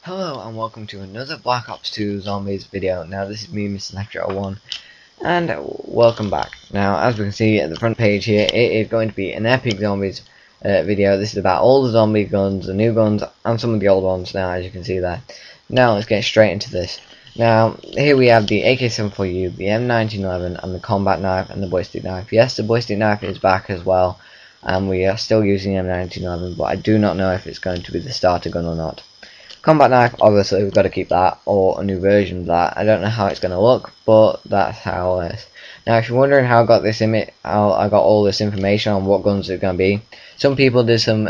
Hello and welcome to another Black Ops 2 Zombies video. Now this is me, Mr. Nectar01, and welcome back. Now as we can see at the front page here, it is going to be an epic Zombies video. This is about all the zombie guns, the new guns, and some of the old ones now, as you can see there. Now let's get straight into this. Now here we have the AK-74U, the M1911, and the combat knife and the ballistic knife. Yes, the ballistic knife is back as well, and we are still using the M1911, but I do not know if it's going to be the starter gun or not. Combat knife, obviously we've got to keep that, or a new version of that. I don't know how it's going to look, but that's how it is. Now if you're wondering how I got this how I got all this information on what guns it's going to be, some people did some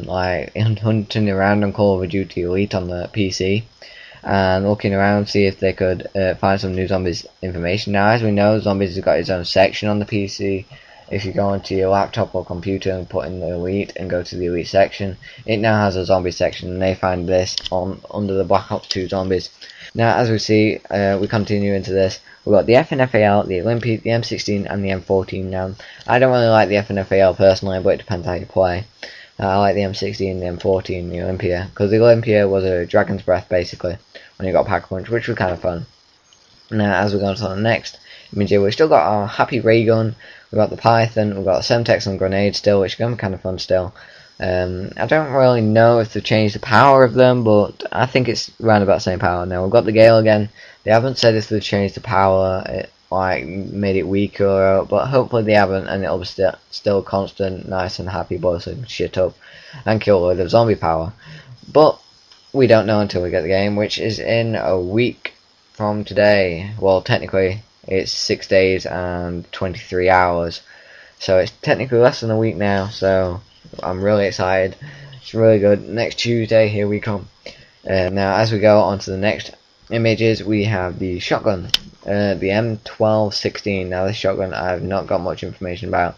like hunting around on Call of Duty Elite on the PC, and looking around to see if they could find some new Zombies information. Now as we know, Zombies has got its own section on the PC. If you go onto your laptop or computer and put in the Elite and go to the Elite section, it now has a zombie section, and they find this under the Black Ops 2 Zombies. Now as we see, we continue into this. We've got the FNFAL, the Olympia, the M16 and the M14 now. I don't really like the FNFAL personally, but it depends how you play. I like the M16, the M14, and the Olympia, because the Olympia was a Dragon's Breath basically, when you got Pack-a-Punch, which was kind of fun. Now as we go on to the next image here, we've still got our Happy Ray Gun, we've got the Python, we've got the Semtex and Grenade still, which is going to be kind of fun still. I don't really know if they've changed the power of them, but I think it's around about the same power. Now we've got the Gale again. They haven't said if they've changed the power, like made it weaker, but hopefully they haven't, and it'll be still constant, nice and happy, blow some shit up and kill a load of zombie power. But we don't know until we get the game, which is in a week from today. Well, technically it's 6 days and 23 hours, so it's technically less than a week now, so I'm really excited. It's really good. Next Tuesday, here we come. Now as we go on to the next images, we have the shotgun, the M1216. Now this shotgun I have not got much information about,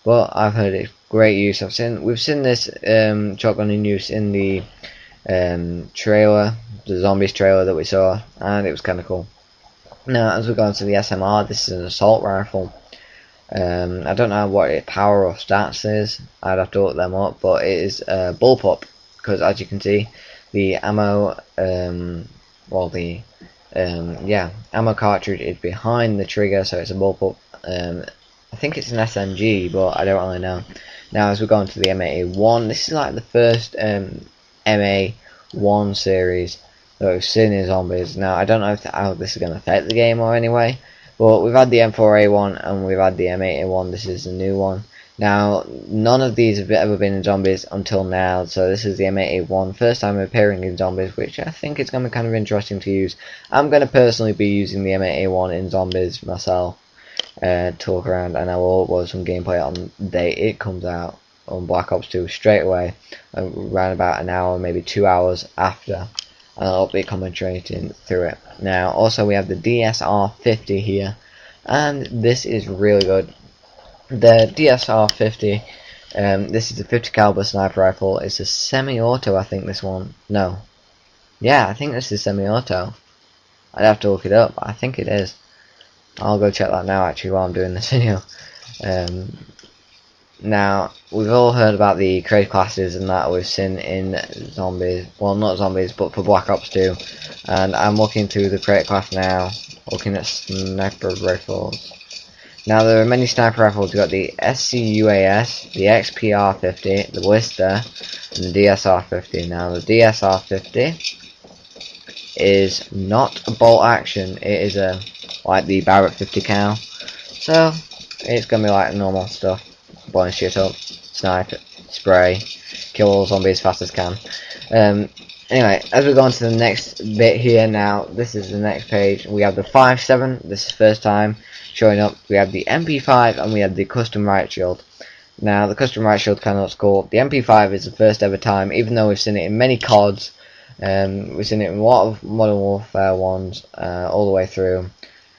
but I've heard it's great use. We've seen this shotgun in use in the trailer, the Zombies trailer that we saw, and it was kind of cool. Now as we go on to the SMR, this is an assault rifle. I don't know what its power or stats is, I'd have to look them up, but it is bullpup, because as you can see, the ammo, ammo cartridge is behind the trigger, so it's a bullpup. I think it's an SMG, but I don't really know. Now as we go on to the M81, this is like the first MA1 series that we've seen in Zombies. Now I don't know how this is going to affect the game or anyway, but we've had the M4A1 and we've had the M81. This is the new one. Now none of these have ever been in Zombies until now, so this is the M81, first time appearing in Zombies, which I think is going to be kind of interesting to use. I'm going to personally be using the M81 in Zombies myself to look around, and I will upload some gameplay on the day it comes out on Black Ops 2 straight away, around about an hour, maybe 2 hours after. And I'll be commentating through it. Now also we have the DSR-50 here, and this is really good. The DSR-50, this is a 50 caliber sniper rifle. It's a semi-auto, I think this one. No, yeah, I think this is semi-auto. I'd have to look it up. I think it is. I'll go check that now actually while I'm doing this video. Now, we've all heard about the creative classes and that we've seen in Zombies, well not Zombies, but for Black Ops 2, and I'm looking through the creative class now, looking at sniper rifles. Now there are many sniper rifles. We've got the SCUAS, the XPR-50, the Blister, and the DSR-50. Now the DSR-50 is not a bolt action, it is like the Barrett 50 cal, so it's going to be like normal stuff. Blowing shit up, snipe, spray, kill all zombies as fast as can. Anyway, as we go on to the next bit here now, this is the next page. We have the 5.7, this is the first time showing up. We have the MP5 and we have the custom riot shield. Now the custom riot shield kind of looks cool. The MP5 is the first ever time, even though we've seen it in many CODs. We've seen it in a lot of Modern Warfare ones, all the way through.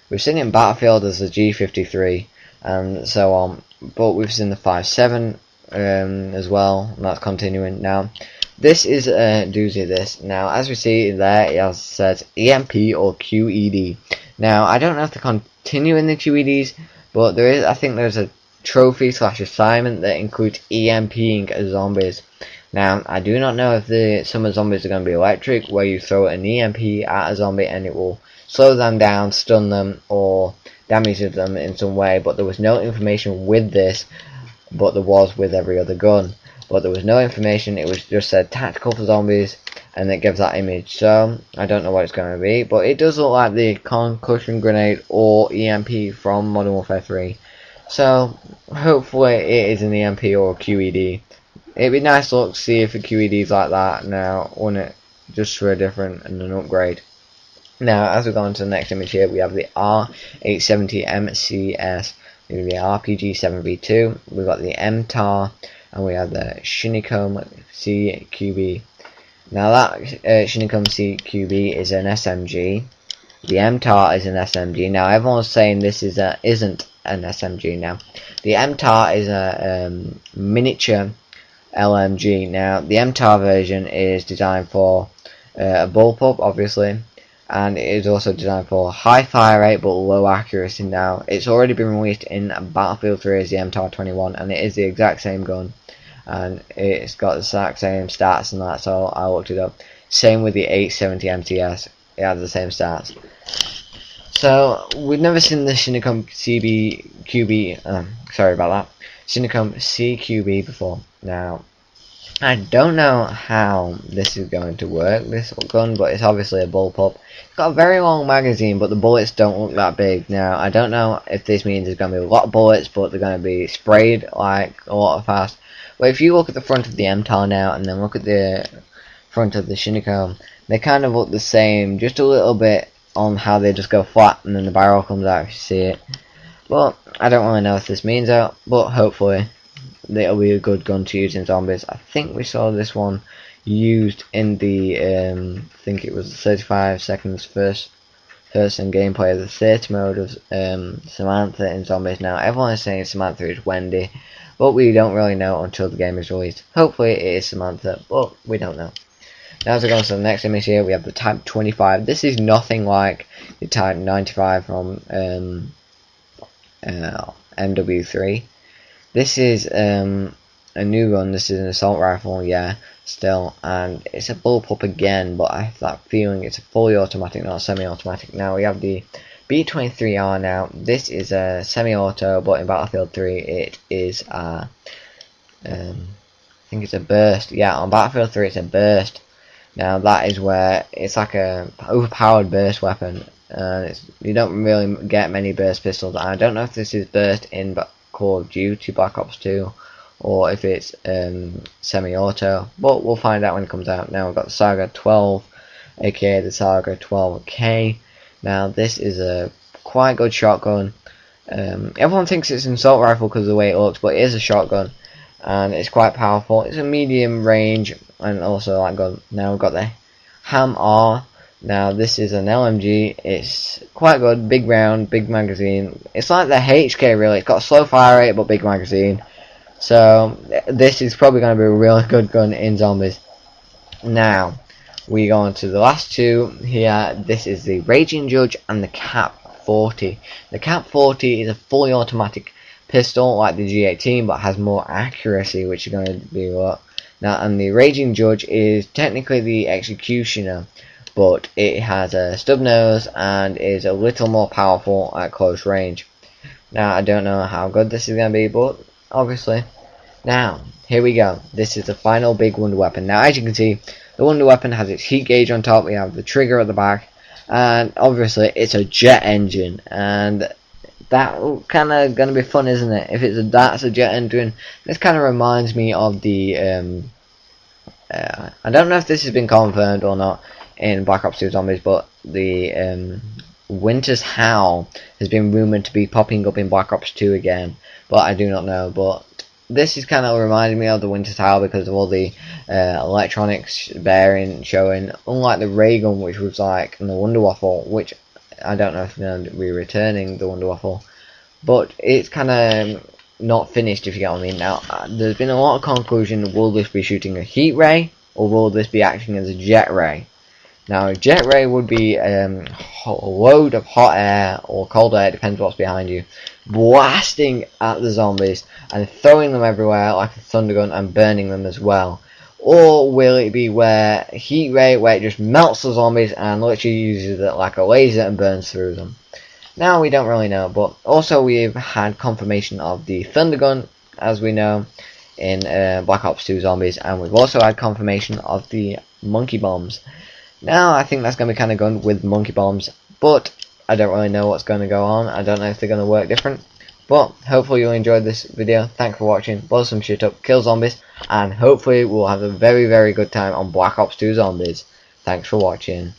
We've seen it in Battlefield as the G53 and so on. But we've seen the 5.7 as well, and that's continuing. Now this is a doozy. This now, as we see there, it says EMP or QED. Now I don't know if they're continuing the QEDs, but I think there's a trophy / assignment that includes EMPing zombies. Now, I do not know if some of the zombies are going to be electric, where you throw an EMP at a zombie and it will slow them down, stun them, or damage them in some way, but there was no information with this, but there was with every other gun. But there was no information, it was just said tactical for zombies, and it gives that image. So, I don't know what it's going to be, but it does look like the concussion grenade or EMP from Modern Warfare 3. So, hopefully it is an EMP or a QED. It'd be nice to look, see if a QED is like that now, wouldn't it? Just for a different and an upgrade. Now, as we go on to the next image here, we have the R870 MCS, we have the RPG 7v2, we've got the MTAR, and we have the Shinigami CQB. Now that Shinigami CQB is an SMG, the MTAR is an SMG. Now everyone's saying this isn't an SMG now. The MTAR is a miniature LMG. Now the MTAR version is designed for a bullpup, obviously, and it is also designed for high fire rate but low accuracy. Now it's already been released in Battlefield 3 as the MTAR 21, and it is the exact same gun, and it's got the exact same stats and that, so I looked it up. Same with the 870 MTS, it has the same stats. So we've never seen the Shinigami Shinigami CQB before. Now I don't know how this is going to work, this gun, but it's obviously a bullpup. It's got a very long magazine, but the bullets don't look that big. Now I don't know if this means there's going to be a lot of bullets, but they're going to be sprayed like a lot of fast. But if you look at the front of the MTAR now, and then look at the front of the Shinigami, they kind of look the same, just a little bit on how they just go flat and then the barrel comes out if you see it. But I don't really know if this means out, but hopefully it'll be a good gun to use in zombies. I think we saw this one used in the I think it was 35 seconds first person gameplay of the theatre mode of Samantha in zombies. Now everyone is saying Samantha is Wendy, but we don't really know until the game is released. Hopefully it is Samantha, but we don't know. Now as we go on to the next image here, we have the Type 25. This is nothing like the Type 95 from MW3. This is a new gun. This is an assault rifle, yeah, still, and it's a bullpup again, but I have that feeling it's a fully automatic, not a semi-automatic. Now we have the B23R. Now this is a semi-auto, but in Battlefield 3 it is a I think it's a burst. Yeah, on Battlefield 3 it's a burst. Now that is where it's like a overpowered burst weapon. You don't really get many burst pistols. I don't know if this is burst in Call of Duty Black Ops 2 or if it's semi-auto, but we'll find out when it comes out. Now we've got the Saga 12, aka the Saga 12K. Now this is a quite good shotgun. Everyone thinks it's an assault rifle because of the way it looks, but it is a shotgun, and it's quite powerful. It's a medium range and also like gun. Now we've got the HAM-R. Now this is an LMG. It's quite good, big round, big magazine. It's like the HK really. It's got a slow fire rate but big magazine. So this is probably going to be a really good gun in zombies. Now we go on to the last two here. This is the Raging Judge and the Cap 40. The Cap 40 is a fully automatic pistol like the G18, but has more accuracy, which is going to be what. Now, and the Raging Judge is technically the Executioner, but it has a stub nose and is a little more powerful at close range. Now I don't know how good this is going to be, but obviously. Now here we go. This is the final big wonder weapon. Now as you can see, the wonder weapon has its heat gauge on top. We have the trigger at the back, and obviously it's a jet engine, and that kind of going to be fun, isn't it? If that's a jet engine, this kind of reminds me of the I don't know if this has been confirmed or not in Black Ops 2 Zombies, but the Winter's Howl has been rumoured to be popping up in Black Ops 2 again, but I do not know. But this is kind of reminding me of the Winter's Howl because of all the electronics bearing showing, unlike the ray gun, which was like, and the Wonder Waffle, which I don't know if they're going to be returning the Wonder Waffle, but it's kind of not finished, if you get what I mean. Now there's been a lot of conclusion, will this be shooting a heat ray or will this be acting as a jet ray? Now a jet ray would be a load of hot air or cold air, depends what's behind you, blasting at the zombies and throwing them everywhere like a thunder gun and burning them as well. or will it be where heat ray, where it just melts the zombies and literally uses it like a laser and burns through them? Now we don't really know, but also we've had confirmation of the Thunder Gun, as we know, in Black Ops 2 Zombies, and we've also had confirmation of the Monkey Bombs. Now I think that's going to be kind of good with Monkey Bombs, but I don't really know what's going to go on. I don't know if they're going to work different. But hopefully you enjoyed this video. Thanks for watching. Blow some shit up, kill zombies, and hopefully we'll have a very, very good time on Black Ops 2 Zombies. Thanks for watching.